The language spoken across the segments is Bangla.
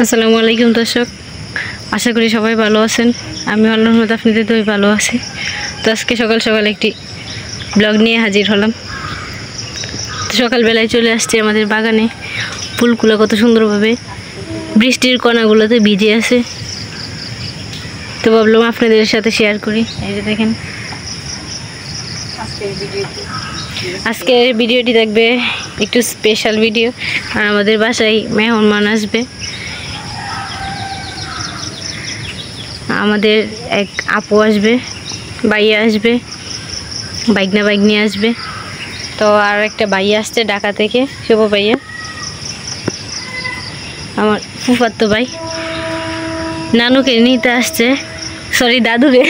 আসসালামু আলাইকুম দর্শক, আশা করি সবাই ভালো আছেন। আমি আল্লাহর রহমতে আপনাদের দই ভালো আছি। তো আজকে সকাল সকাল একটি ব্লগ নিয়ে হাজির হলাম। তো সকালবেলায় চলে আসছি আমাদের বাগানে। ফুলগুলো কত সুন্দরভাবে বৃষ্টির কণাগুলোতে ভিজে আছে, তো ভাবলাম আপনাদের সাথে শেয়ার করি। এই যে দেখেন, আজকের ভিডিওটি দেখবে একটু স্পেশাল ভিডিও। আর আমাদের বাসায় মেহমান আসবে, আমাদের এক আপু আসবে, ভাইয়া আসবে, বাইগনি আসবে। তো আর একটা ভাইয়া আসছে ঢাকা থেকে, শুভ ভাইয়া, আমার ফুফাতো ভাই। নানুকে নিতে আসছে, সরি দাদুরে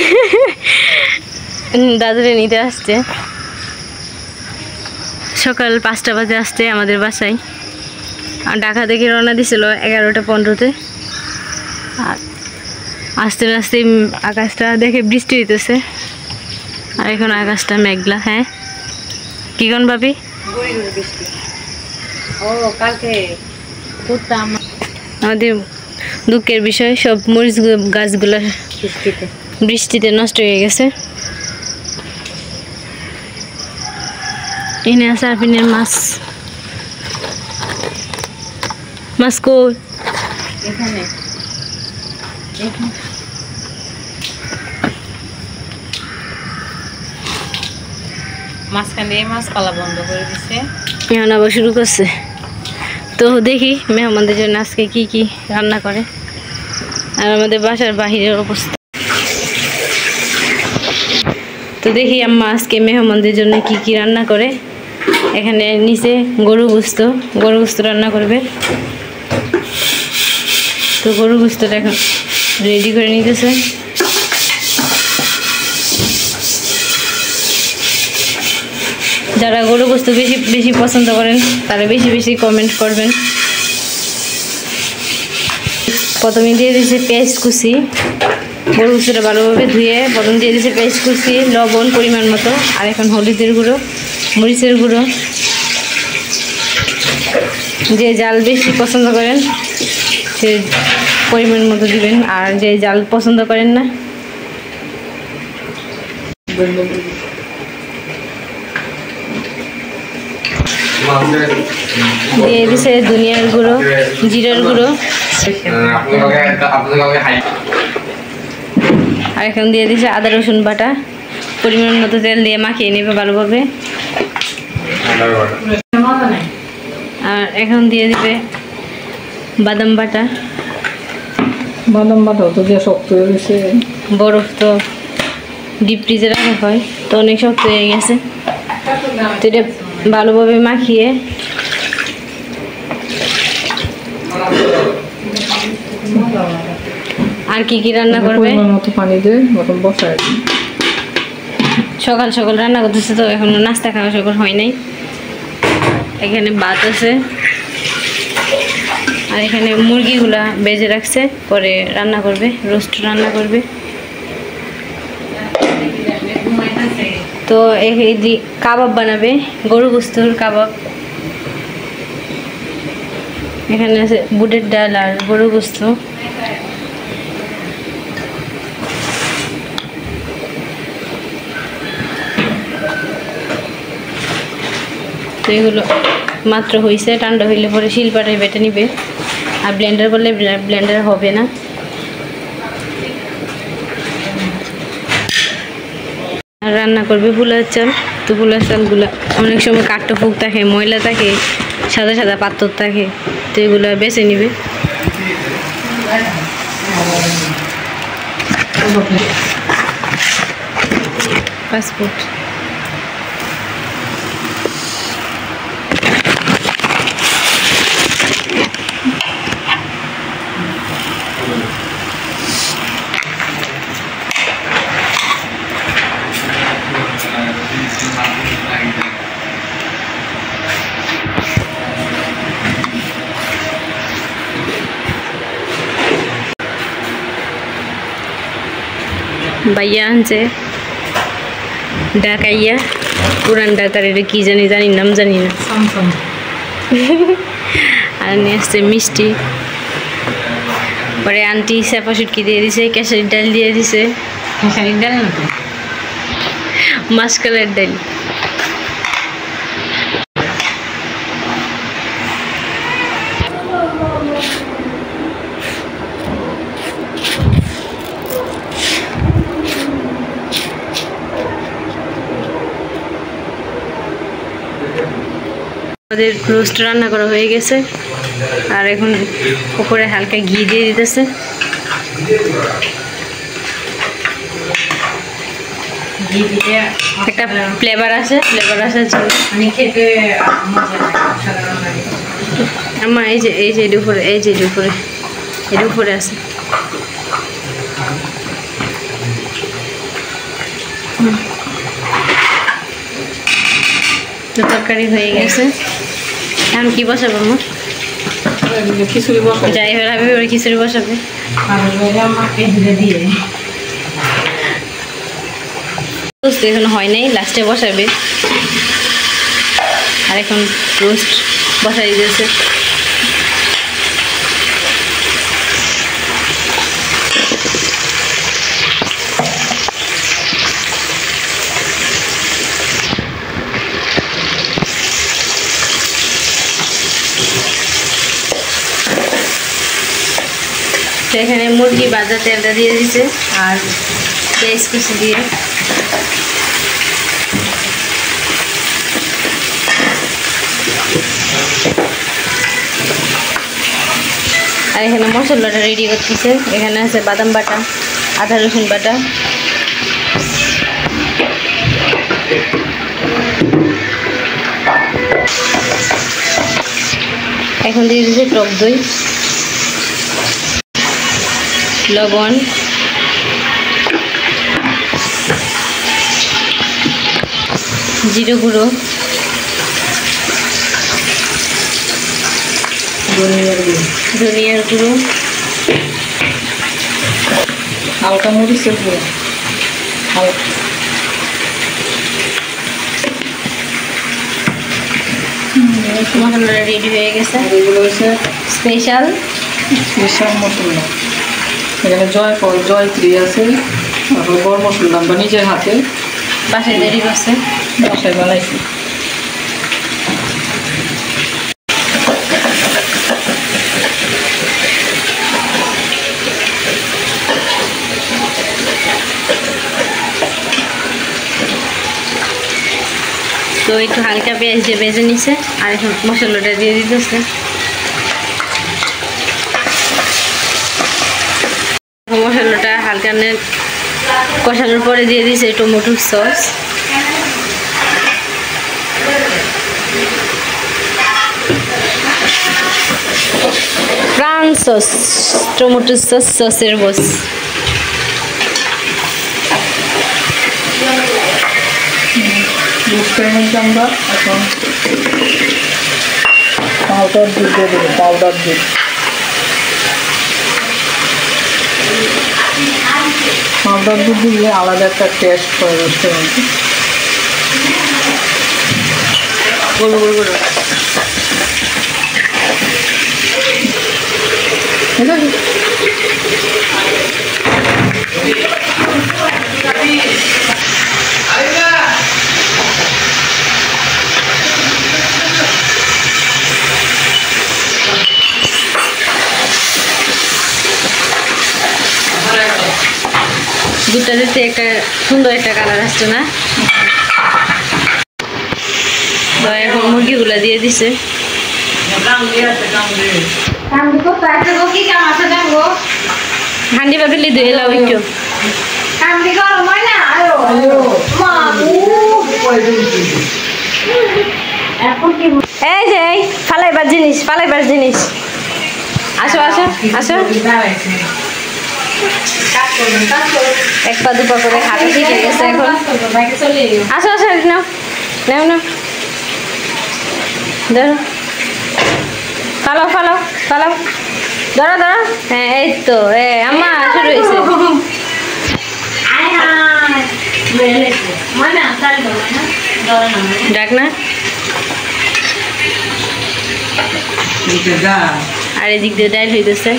নিতে আসছে। সকাল 5টা বাজে আসছে আমাদের বাসায়। আর ঢাকা থেকে রওনা দিছিল 11টা 15-তে। আর আস্তে আস্তে আকাশটা দেখে বৃষ্টি হইতেছে, আর এখন আকাশটা মেঘলা। হ্যাঁ কি কোন ভাবি? আমাদের দুঃখের বিষয়, সব মরিচ গাছগুলো বৃষ্টিতে নষ্ট হয়ে গেছে। এনে আছে আরফিনের মাছ কই এখানে মাঝখানে মাছ পালা বন্ধ করে দিচ্ছে, এখন আবার শুরু করছে। তো দেখি মেহমানদের জন্য আজকে কি কি রান্না করে। আর আমাদের বাসার বাহিরের অবস্থা তো দেখি আম্মা আজকে মেহমানদের জন্য কি কি রান্না করে। এখানে নিচে গরু গোস্ত রান্না করবে। তো গরু গোস্তটা এখন রেডি করে নিতেছে। যারা গরু গোস্ত বেশি পছন্দ করেন তারা বেশি কমেন্ট করবেন। প্রথমে দিয়ে দিয়েছে পেঁয়াজ কুচি, গরু গোস্তটা ভালোভাবে ধুয়ে প্রথম দিয়ে দিয়েছে পেঁয়াজ কুচি, লবণ পরিমাণ মতো, আর এখন হলুদের গুঁড়ো, মরিচের গুঁড়ো। যে জাল বেশি পছন্দ করেন সে পরিমাণ মতো দিবেন, আর যে জাল পছন্দ করেন না দিয়ে দিছে ধনিয়ার গুঁড়ো, জিরার গুঁড়ো, আর এখন দিয়ে দিছে আদা রসুন বাটা। পরিমাণ মতো তেল দিয়ে মাখিয়ে নেবে ভালোভাবে। আর এখন দিয়ে দিবে বাদাম বাটা তো দিয়ে শক্ত হয়ে গেছে, বরফ তো ডিপ ফ্রিজে রাখা হয়, তো অনেক শক্ত হয়ে গেছে। তো এটা ভালোভাবে মাখিয়ে আর কি রান্না করবে পানি দিয়ে বসায়। সকাল সকাল রান্না করতেছে, তো এখন নাস্তা খাওয়া সকাল হয় নাই। এখানে ভাত আছে, আর এখানে মুরগিগুলা বেজে রাখছে, পরে রান্না করবে, রোস্ট রান্না করবে। তো এই কাবাব বানাবে, গরু গোস্তর কাবাব। এখানে আছে বুটের ডাল আর গরু গোস্ত। তো এগুলো মাত্র হয়েছে, ঠান্ডা হইলে পরে শিলপাটায় বেটে নিবে। আর ব্লেন্ডার করলে ব্লেন্ডার হবে না। আর রান্না করবে পোলার চাল। তো পোলার চালগুলো অনেক সময় কাঠটা ফুক থাকে, ময়লা থাকে, সাদা পাথর থাকে, তো এগুলো বেছে নিবে। পাসপোর্ট ভাইয়া আনছে ডাকাইয়া, পুরান ডাকার, এটা কি জানি নাম জানি না। আর নিয়ে আসছে মিষ্টি, পরে আন্টি স্যাপা শুটকি দিয়ে দিছে, কেশারির ডাল দিয়ে দিছে, খেসারির ডাল না তো মাসকলাইয়ের ডাল। আমাদের রোস্ট রান্না করা হয়ে গেছে, আর এখন উপরে হালকা ঘি দিয়ে দিতেছে। ঘি দিয়ে একটা ফ্লেভার আসার জন্য। মানে খেতে মজা লাগে, অসাধারণ লাগে। আমার এই যে এর উপরে আছে। তো তরকারি হয়ে গেছে, এখন কি বসাবো আমার? খিচুড়ি বসাই। যাই হবে ওর খিচুড়ি বসাবে। আমাকে ধীরে দিয়ে রোস্ট এখন হয় নাই, লাস্টে বসাবে। আর এখন রোস্ট বসাই দিয়েছে। তো এখানে মুরগি ভাজা তেলটা দিয়ে দিছে, আর পেঁয়াজ কুচি দিয়ে আর এখানে মশলাটা রেডি করতেছে। এখানে আছে বাদাম বাটা, আদা রসুন বাটা, এখন দিয়ে দিচ্ছে টক দই, লবণ, জিরে গুঁড়ো, ধনিয়ার গুঁড়ো, হালকা মরিচের গুঁড়ো, হালকা মশলাটা রেডি হয়ে গেছে। আর এগুলো হচ্ছে স্পেশাল স্পেশাল মশলা। এখানে জয়ফল, জয়ত্রী আছে, তারপর গরম মশলা আমরা নিজের হাতে বাসায় তৈরি করছে। বাসায় বানাইছি। তো একটু হালকা পেঁয়াজ দিয়ে ভেজে নিছে, আর এখন মশলাটা দিয়ে দিতেছে। মশলাটা হালকা কষানোর পরে দিয়ে দিছে টমেটোর সস। প্রাণ সস, টমেটো সস, সসের বস। বুঝতে মধ্যে আমরা এখন পাউডার দুধ দিয়ে দেবো, পাউডার দুধ। পাউডার দুধ দিলে আলাদা একটা টেস্ট হয় রোস্টের মধ্যে। গুঁড়ো গুঁড়ো গুঁড়ো ঠিক আছে। দুধটা দিতে একটা সুন্দর একটা কালার আসছে না? তো এখন মুরগিগুলা দিয়ে দিছে। হান্ডি পাতিলে ধুয়ে লাও একটু। এই যে ফালাইবার জিনিস, আসো আসো আসো, এক পা দুপা করে হাতে শিখে গেছে এখন। আসো আসো, নাও নাও নাও, ধরো, ফালাও ফালাও ফালাও, ধরো ধরো। হ্যাঁ এই তো, আম্মা শুরু হয়েছে। ডাক না, আর এদিক দিয়ে ডাইল হইতেছে।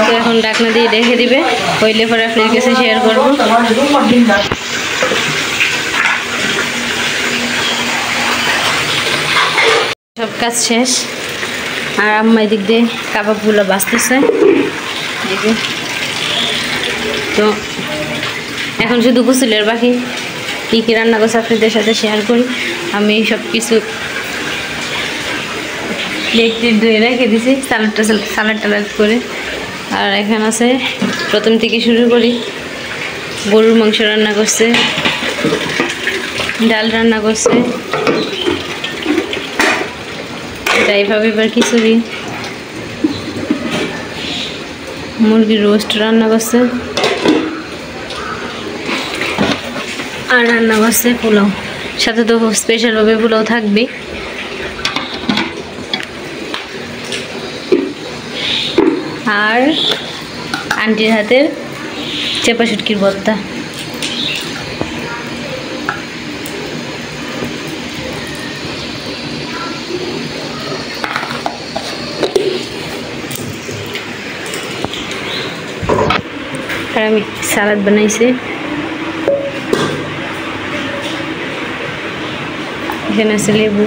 তো এখন ঢাকনা দিয়ে রেখে দিবে, হইলে পরে আপনার কাছে শেয়ার করবো। সব কাজ শেষ, আর আম্মা এদিক দিয়ে কাবাবগুলো বাঁচতেছে। তো এখন শুধু গোসলের বাকি, কী কী রান্না করছে আপনাদের সাথে শেয়ার করি। আমি সব কিছু প্লেট ধুয়ে রেখে দিছি, সালাড টালাড করে। আর এখানে আছে, প্রথম থেকে শুরু করি। গরুর মাংস রান্না করছে, ডাল রান্না করছে, এইভাবে এবার খিচুড়ি, মুরগির রোস্ট রান্না করছে, আর রান্না করছে পোলাও। সাথে তো স্পেশালভাবে পোলাও থাকবে। আর আন্টির হাতের চেপা শুটকির ভর্তা। আর আমি সালাদ বানাইছি, এখানে আছে লেবু।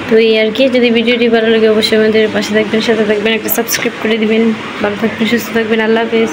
তো এই আর কি, যদি ভিডিওটি ভালো লাগে অবশ্যই আমাদের পাশে থাকবেন, সাথে থাকবেন, একটা সাবস্ক্রাইব করে দিবেন। ভালো থাকবেন, সুস্থ থাকবেন, আল্লাহ হাফেজ।